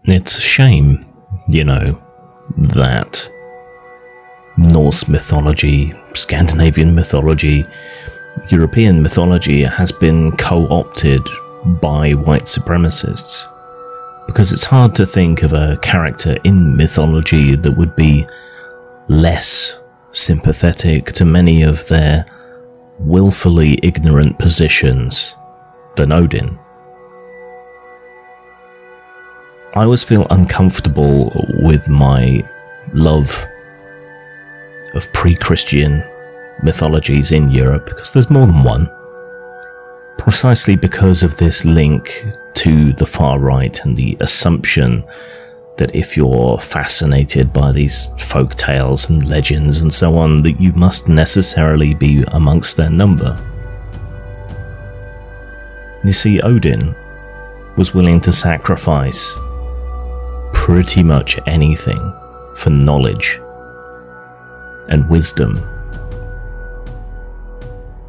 It's a shame, you know, that Norse mythology, Scandinavian mythology, European mythology has been co-opted by white supremacists. Because it's hard to think of a character in mythology that would be less sympathetic to many of their willfully ignorant positions than Odin. I always feel uncomfortable with my love of pre-Christian mythologies in Europe, because there's more than one. Precisely because of this link to the far right and the assumption that if you're fascinated by these folk tales and legends and so on, that you must necessarily be amongst their number. You see, Odin was willing to sacrifice pretty much anything for knowledge and wisdom.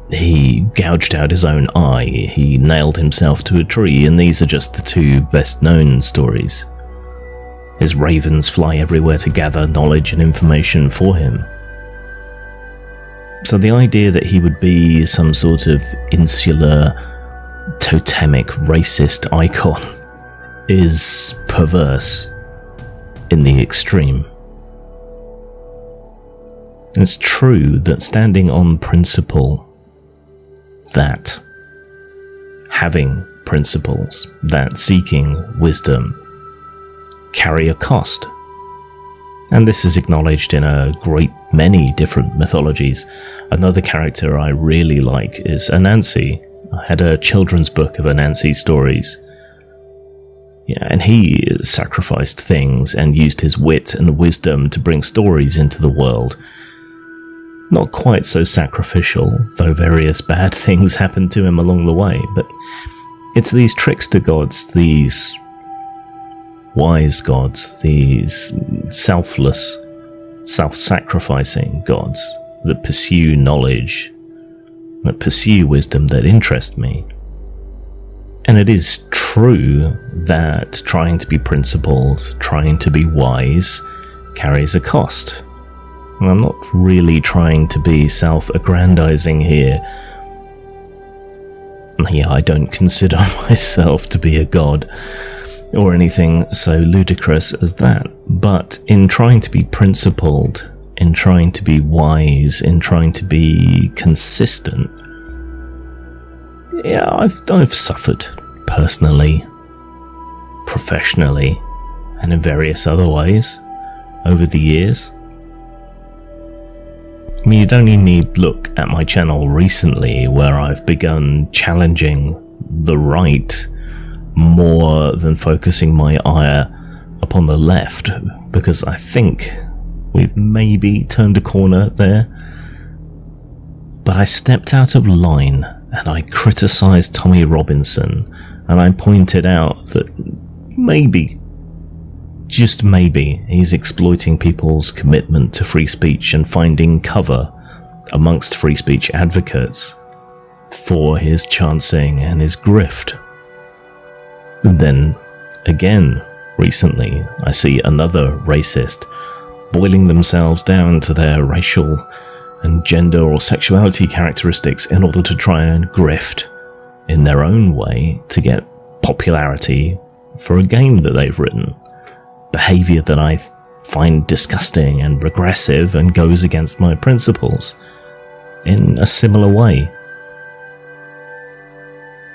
He gouged out his own eye, he nailed himself to a tree, and these are just the two best known stories. His ravens fly everywhere to gather knowledge and information for him. So the idea that he would be some sort of insular, totemic, racist icon is perverse in the extreme. It's true that standing on principle, that having principles, that seeking wisdom, carry a cost. And this is acknowledged in a great many different mythologies. Another character I really like is Anansi. I had a children's book of Anansi stories. Yeah, and he sacrificed things and used his wit and wisdom to bring stories into the world. Not quite so sacrificial, though various bad things happened to him along the way, but it's these trickster gods, these wise gods, these selfless, self-sacrificing gods that pursue knowledge, that pursue wisdom, that interest me. And it is true that trying to be principled, trying to be wise, carries a cost. And I'm not really trying to be self-aggrandizing here. Yeah, I don't consider myself to be a god or anything so ludicrous as that. But in trying to be principled, in trying to be wise, in trying to be consistent, yeah, I've suffered personally, professionally, and in various other ways over the years. I mean, you'd only need look at my channel recently, where I've begun challenging the right more than focusing my ire upon the left, because I think we've maybe turned a corner there. But I stepped out of line and I criticised Tommy Robinson, and I pointed out that maybe, just maybe, he's exploiting people's commitment to free speech and finding cover amongst free speech advocates for his chancing and his grift. And then, again, recently, I see another racist boiling themselves down to their racial and gender or sexuality characteristics in order to try and grift in their own way to get popularity for a game that they've written. Behaviour that I find disgusting and regressive and goes against my principles in a similar way.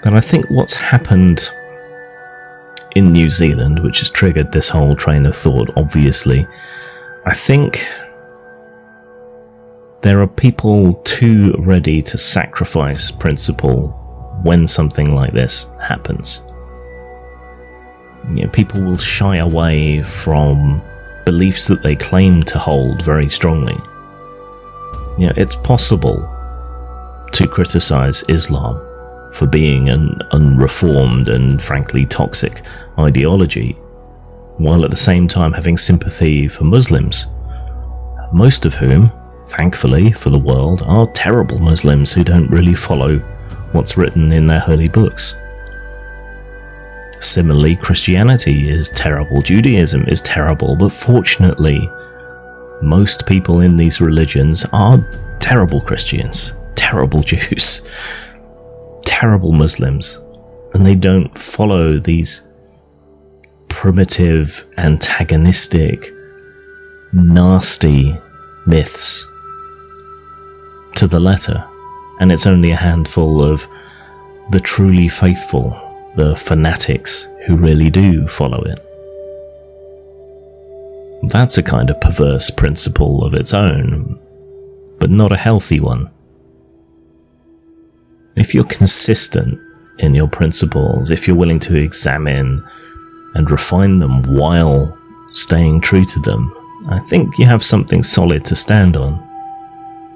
And I think what's happened in New Zealand, which has triggered this whole train of thought, obviously, I think there are people too ready to sacrifice principle when something like this happens. You know, people will shy away from beliefs that they claim to hold very strongly. You know, it's possible to criticize Islam for being an unreformed and frankly toxic ideology, while at the same time having sympathy for Muslims, most of whom, thankfully for the world, are terrible Muslims who don't really follow what's written in their holy books. Similarly, Christianity is terrible, Judaism is terrible, but fortunately, most people in these religions are terrible Christians, terrible Jews, terrible Muslims, and they don't follow these primitive, antagonistic, nasty myths to the letter. And it's only a handful of the truly faithful, the fanatics, who really do follow it. That's a kind of perverse principle of its own, but not a healthy one. If you're consistent in your principles, if you're willing to examine and refine them while staying true to them, I think you have something solid to stand on.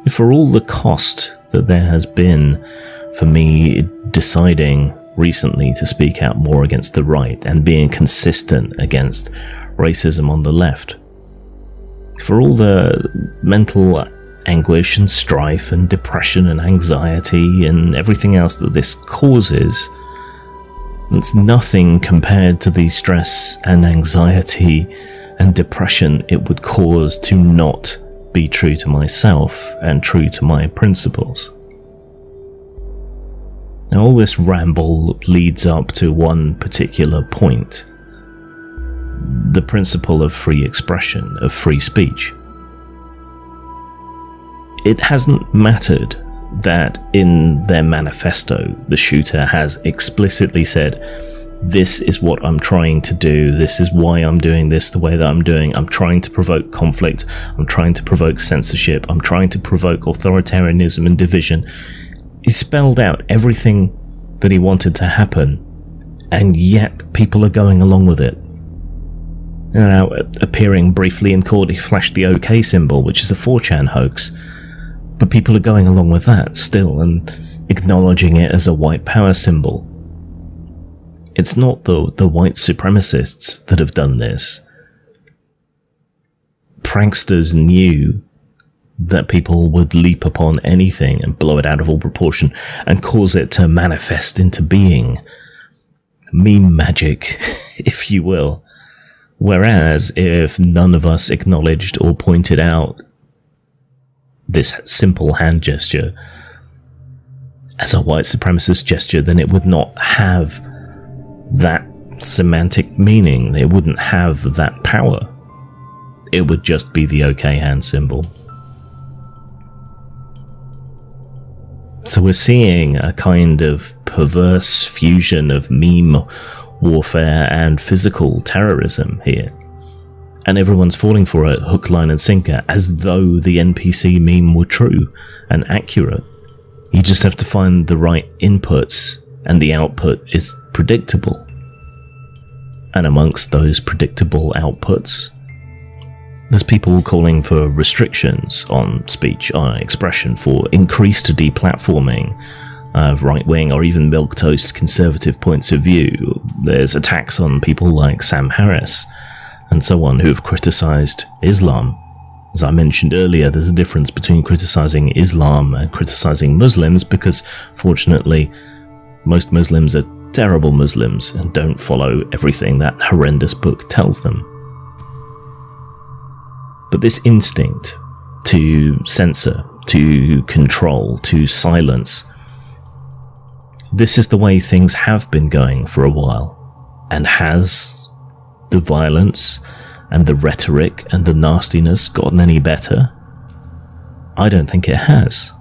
If for all the cost that there has been for me deciding recently to speak out more against the right and being consistent against racism on the left, for all the mental anguish and strife and depression and anxiety and everything else that this causes, it's nothing compared to the stress and anxiety and depression it would cause to not be true to myself and true to my principles. Now, all this ramble leads up to one particular point: the principle of free expression, of free speech. It hasn't mattered that in their manifesto the shooter has explicitly said, this is what I'm trying to do, this is why I'm doing this the way that I'm doing, I'm trying to provoke conflict, I'm trying to provoke censorship, I'm trying to provoke authoritarianism and division. He spelled out everything that he wanted to happen, and yet people are going along with it. Now, appearing briefly in court, he flashed the OK symbol, which is a 4chan hoax, but people are going along with that still and acknowledging it as a white power symbol. It's not the white supremacists that have done this. Pranksters knew that people would leap upon anything and blow it out of all proportion and cause it to manifest into being. Meme magic, if you will. Whereas if none of us acknowledged or pointed out this simple hand gesture as a white supremacist gesture, then it would not have that semantic meaning. It wouldn't have that power. It would just be the OK hand symbol. So we're seeing a kind of perverse fusion of meme warfare and physical terrorism here. And everyone's falling for it hook, line and sinker, as though the NPC meme were true and accurate. You just have to find the right inputs, and the output is predictable. And amongst those predictable outputs, there's people calling for restrictions on speech, on expression, for increased deplatforming of right-wing or even milquetoast conservative points of view. There's attacks on people like Sam Harris and so on who have criticised Islam. As I mentioned earlier, there's a difference between criticising Islam and criticising Muslims, because fortunately most Muslims are terrible Muslims and don't follow everything that horrendous book tells them. But this instinct to censor, to control, to silence, this is the way things have been going for a while. And has the violence and the rhetoric and the nastiness gotten any better? I don't think it has.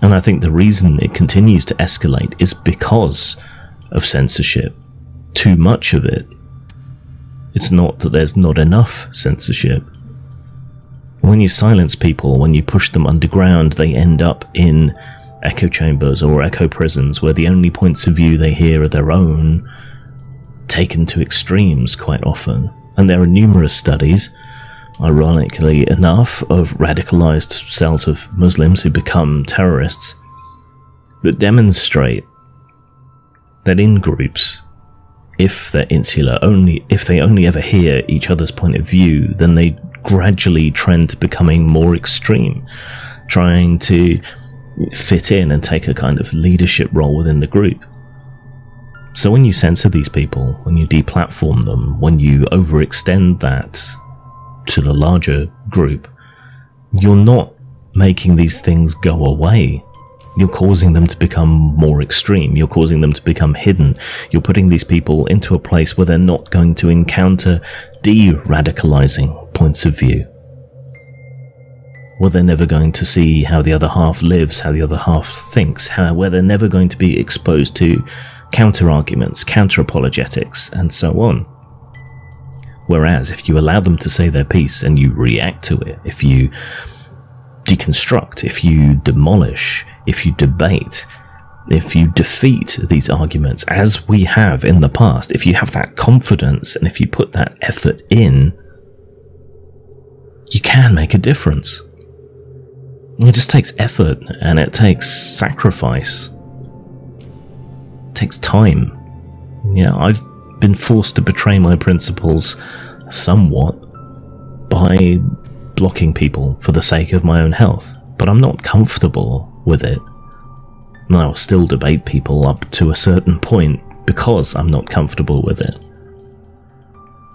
And I think the reason it continues to escalate is because of censorship. Too much of it. It's not that there's not enough censorship. When you silence people, when you push them underground, they end up in echo chambers or echo prisons where the only points of view they hear are their own, taken to extremes quite often. And there are numerous studies, ironically enough, of radicalized cells of Muslims who become terrorists that demonstrate that in groups, if they're insular, if they only ever hear each other's point of view, then they gradually trend to becoming more extreme, trying to fit in and take a kind of leadership role within the group. So when you censor these people, when you deplatform them, when you overextend that to the larger group, you're not making these things go away. You're causing them to become more extreme. You're causing them to become hidden. You're putting these people into a place where they're not going to encounter de-radicalizing points of view. Where they're never going to see how the other half lives, how the other half thinks, where they're never going to be exposed to counter-arguments, counter-apologetics, and so on. Whereas if you allow them to say their piece and you react to it, if you deconstruct, if you demolish, if you debate, if you defeat these arguments, as we have in the past, if you have that confidence and if you put that effort in, you can make a difference. It just takes effort and it takes sacrifice. It takes time. You know, I've been forced to betray my principles somewhat by blocking people for the sake of my own health, but I'm not comfortable with it. And I'll still debate people up to a certain point because I'm not comfortable with it.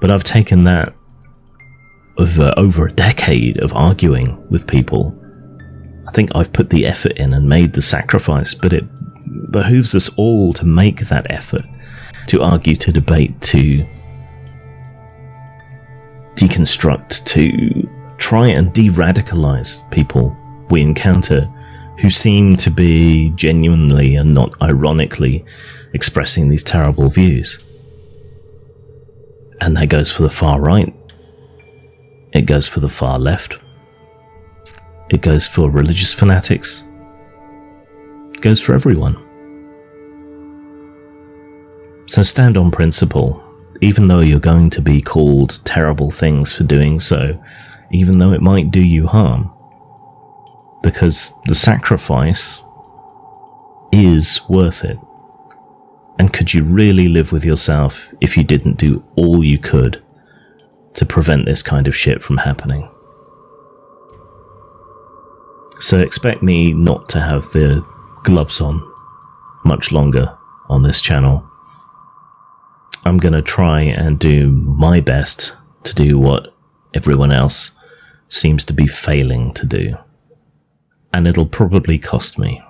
But I've taken that over a decade of arguing with people. I think I've put the effort in and made the sacrifice, but it behooves us all to make that effort, to argue, to debate, to deconstruct, to try and de-radicalize people we encounter who seem to be genuinely and not ironically expressing these terrible views. And that goes for the far right. It goes for the far left. It goes for religious fanatics. It goes for everyone. So stand on principle, even though you're going to be called terrible things for doing so, even though it might do you harm. Because the sacrifice is worth it. And could you really live with yourself if you didn't do all you could to prevent this kind of shit from happening? So expect me not to have the gloves on much longer on this channel. I'm going to try and do my best to do what everyone else seems to be failing to do. And it'll probably cost me.